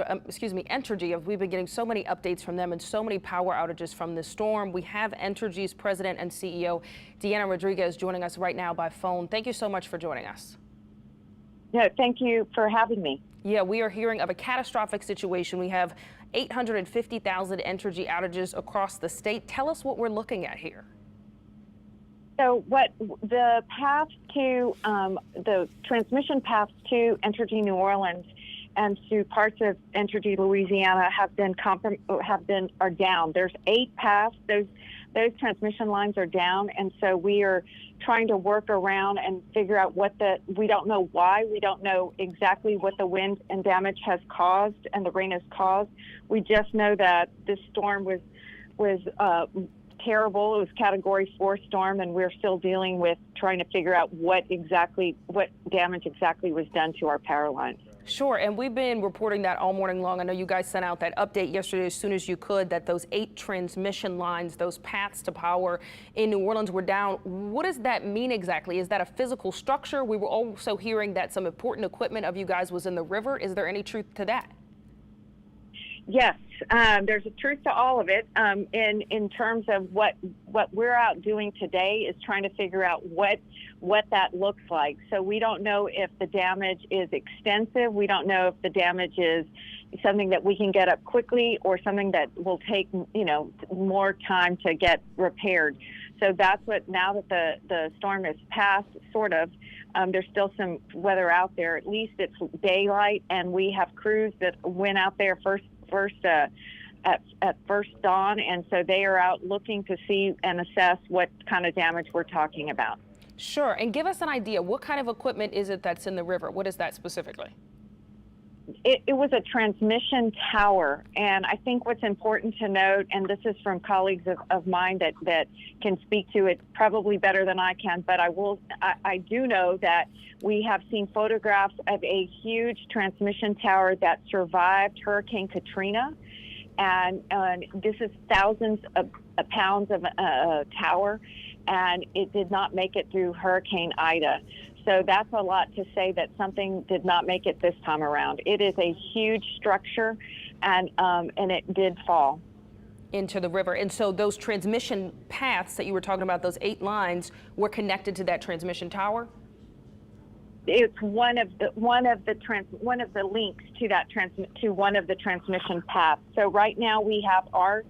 Entergy. We've been getting so many updates from them and so many power outages from this storm. We have Entergy's president and CEO, Deanna Rodriguez, joining us right now by phone. Thank you so much for joining us. No, thank you for having me. Yeah, we are hearing of a catastrophic situation. We have 850,000 Entergy outages across the state. Tell us what we're looking at here. So what the path to the transmission paths to Entergy New Orleans and to parts of Entergy Louisiana are down. There's 8 paths. Those transmission lines are down, and so we are trying to work around and figure out we don't know why. We don't know exactly what the wind and damage has caused and the rain has caused. We just know that this storm was terrible. It was Category 4 storm, and we're still dealing with trying to figure out what damage exactly was done to our power lines. Sure, and we've been reporting that all morning long. I know you guys sent out that update yesterday as soon as you could, that those 8 transmission lines, those paths to power in New Orleans were down. What does that mean exactly? Is that a physical structure? We were also hearing that some important equipment of you guys was in the river. Is there any truth to that? Yes, there's a truth to all of it. In terms of what we're out doing today is trying to figure out what that looks like. So we don't know if the damage is extensive. We don't know if the damage is something that we can get up quickly or something that will take more time to get repaired. So that's what, now that the storm is past, sort of, there's still some weather out there. At least it's daylight, and we have crews that went out there at first dawn, and so they are out looking to see and assess what kind of damage we're talking about. Sure, and give us an idea. What kind of equipment is it that's in the river? What is that specifically? It was a transmission tower, and I think what's important to note, and this is from colleagues of mine that can speak to it probably better than I can, but I do know that we have seen photographs of a huge transmission tower that survived Hurricane Katrina, and this is thousands of pounds of a tower, and it did not make it through Hurricane Ida. So that's a lot to say that something did not make it this time around. It is a huge structure, and it did fall into the river. And so those transmission paths that you were talking about, those 8 lines, were connected to that transmission tower? It's one of the links to that to one of the transmission paths. So right now we have our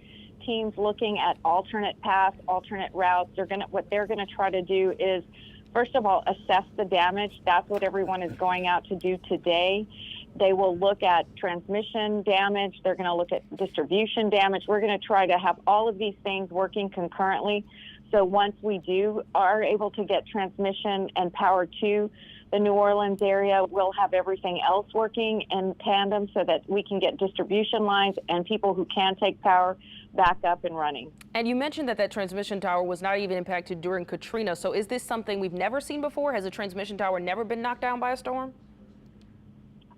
teams looking at alternate paths, alternate routes. What they're gonna try to do is, first of all, assess the damage. That's what everyone is going out to do today. They will look at transmission damage. They're going to look at distribution damage. We're going to try to have all of these things working concurrently. So once we are able to get transmission and power to the New Orleans area, we'll have everything else working in tandem so that we can get distribution lines and people who can take power back up and running. And you mentioned that transmission tower was not even impacted during Katrina. So is this something we've never seen before? Has a transmission tower never been knocked down by a storm?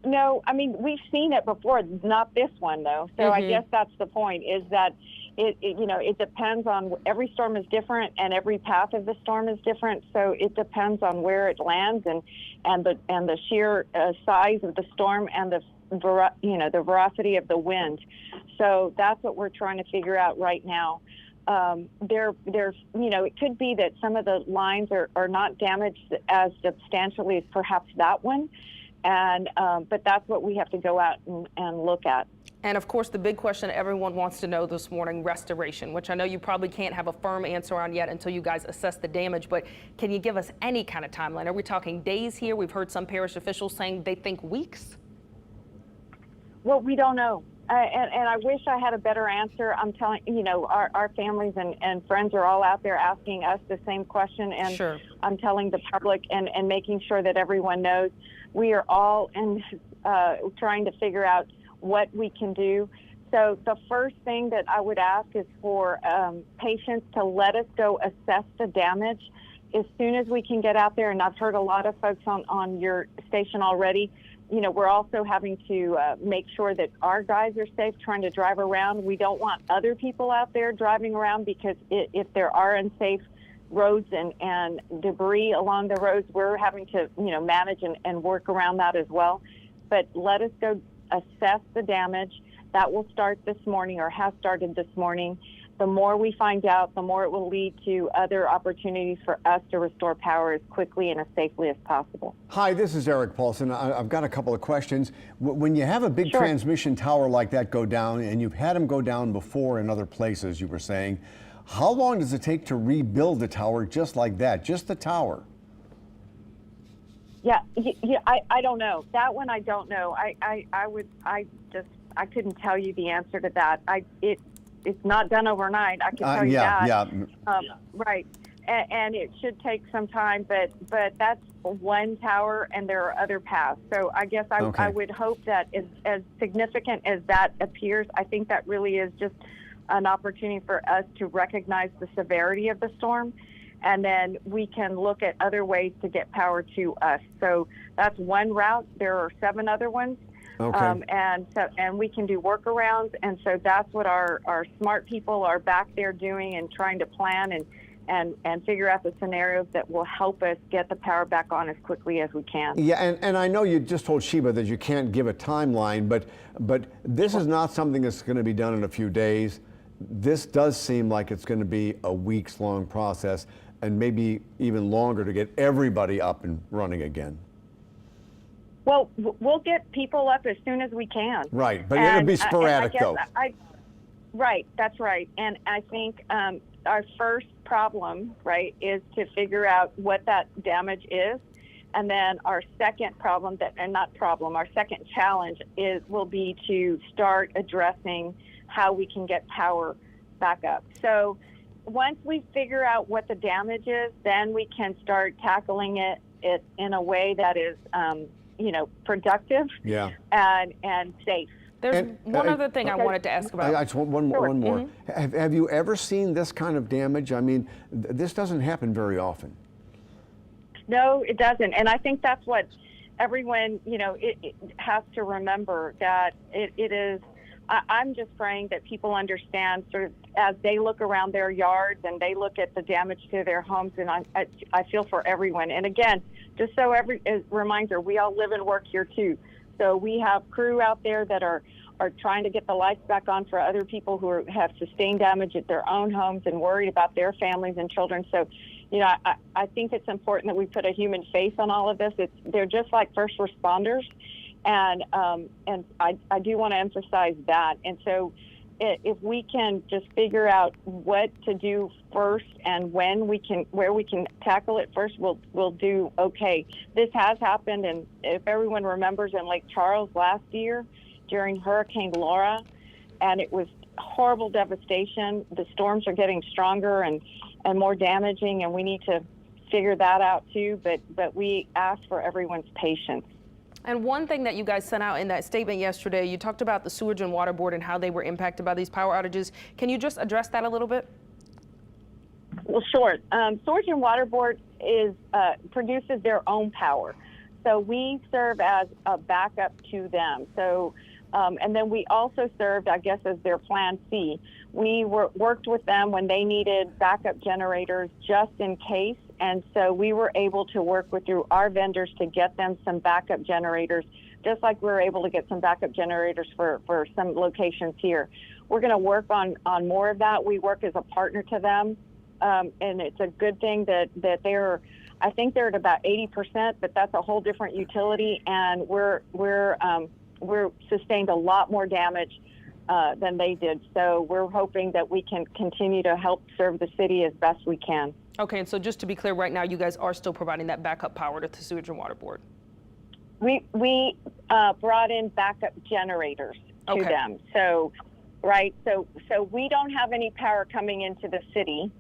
No, I mean, we've seen it before, not this one though. So I guess that's the point, is that it depends on, every storm is different and every path of the storm is different. So it depends on where it lands and the sheer size of the storm and the veracity of the wind. So that's what we're trying to figure out right now. It could be that some of the lines are not damaged as substantially as perhaps that one. But that's what we have to go out and look at. And of course, the big question everyone wants to know this morning, restoration, which I know you probably can't have a firm answer on yet until you guys assess the damage, but can you give us any kind of timeline? Are we talking days here? We've heard some parish officials saying they think weeks. Well, we don't know. And I wish I had a better answer. I'm telling our families and friends are all out there asking us the same question, and sure. I'm telling the public and making sure that everyone knows we are all trying to figure out what we can do. So the first thing that I would ask is for patients to let us go assess the damage as soon as we can get out there. And I've heard a lot of folks on your station already. We're also having to make sure that our guys are safe trying to drive around. We don't want other people out there driving around, because if there are unsafe roads and debris along the roads, we're having to, manage and work around that as well. But let us go assess the damage. That will start this morning, or has started this morning. The more we find out, the more it will lead to other opportunities for us to restore power as quickly and as safely as possible. Hi, this is Eric Paulson. I've got a couple of questions. When you have a big transmission tower like that go down, and you've had them go down before in other places, you were saying, how long does it take to rebuild the tower just like that, just the tower? Yeah, I don't know. That one I don't know. I couldn't tell you the answer to that. It's not done overnight. I can tell you that. Yeah. Right. And it should take some time, but that's one tower, and there are other paths. So I guess I would hope that as significant as that appears, I think that really is just an opportunity for us to recognize the severity of the storm, and then we can look at other ways to get power to us. So that's one route. There are 7 other ones. Okay. And we can do workarounds, and so that's what our smart people are back there doing, and trying to plan and figure out the scenarios that will help us get the power back on as quickly as we can. Yeah, and I know you just told Sheba that you can't give a timeline, but this is not something that's going to be done in a few days. This does seem like it's going to be a weeks-long process, and maybe even longer to get everybody up and running again. Well, we'll get people up as soon as we can. Right, but it'll be sporadic, though. Right, that's right. And I think our first problem, right, is to figure out what that damage is. And then our second problem, our second challenge will be to start addressing how we can get power back up. So once we figure out what the damage is, then we can start tackling it in a way that is productive and safe. There's one other thing I wanted to ask about. I just want one more. Have you ever seen this kind of damage? I mean, this doesn't happen very often. No, it doesn't. And I think that's what everyone, it has to remember, that it is. I'm just praying that people understand, sort of, as they look around their yards and they look at the damage to their homes, and I feel for everyone. And again, just so as a reminder, we all live and work here too. So we have crew out there that are trying to get the lights back on for other people who have sustained damage at their own homes and worried about their families and children. So, I think it's important that we put a human face on all of this. They're just like first responders. And I do want to emphasize that. And so if we can just figure out what to do first and where we can tackle it first, we'll do okay. This has happened, and if everyone remembers, in Lake Charles last year during Hurricane Laura, and it was horrible devastation. The storms are getting stronger and more damaging, and we need to figure that out too. But we ask for everyone's patience. And one thing that you guys sent out in that statement yesterday, you talked about the Sewerage and Water Board and how they were impacted by these power outages. Can you just address that a little bit? Well, sure. Sewerage and Water Board produces their own power. So we serve as a backup to them. So, and then we also served, I guess, as their plan C. We worked with them when they needed backup generators just in case. And so we were able to work through our vendors to get them some backup generators, just like we were able to get some backup generators for some locations here. We're going to work on more of that. We work as a partner to them, and it's a good thing that I think they're at about 80%, but that's a whole different utility, and we're sustained a lot more damage than they did. So we're hoping that we can continue to help serve the city as best we can. Okay, and so just to be clear, right now you guys are still providing that backup power to the Sewage and Water Board. We brought in backup generators to them. So, right. So we don't have any power coming into the city,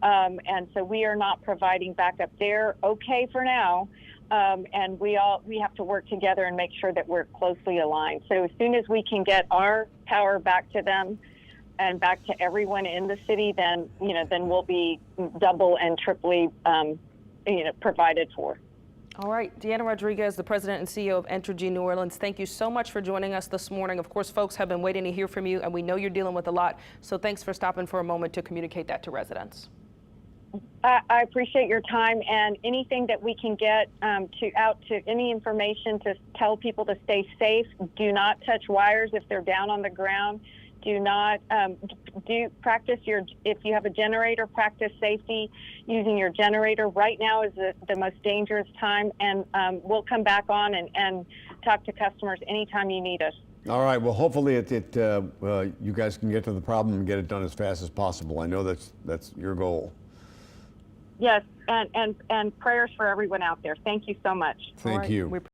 and so we are not providing backup. They're okay for now, and we have to work together and make sure that we're closely aligned. So as soon as we can get our power back to them and back to everyone in the city, then we'll be double and triply provided for. All right, Deanna Rodriguez, the president and CEO of Entergy New Orleans, thank you so much for joining us this morning. Of course, folks have been waiting to hear from you, and we know you're dealing with a lot, so thanks for stopping for a moment to communicate that to residents. I appreciate your time, and anything that we can get to any information to tell people to stay safe. Do not touch wires if they're down on the ground. Do not practice if you have a generator, practice safety using your generator. Right now is the most dangerous time, and we'll come back on and talk to customers anytime you need us. All right. Well, hopefully you guys can get to the problem and get it done as fast as possible. I know that's your goal. Yes, and prayers for everyone out there. Thank you so much. Thank you.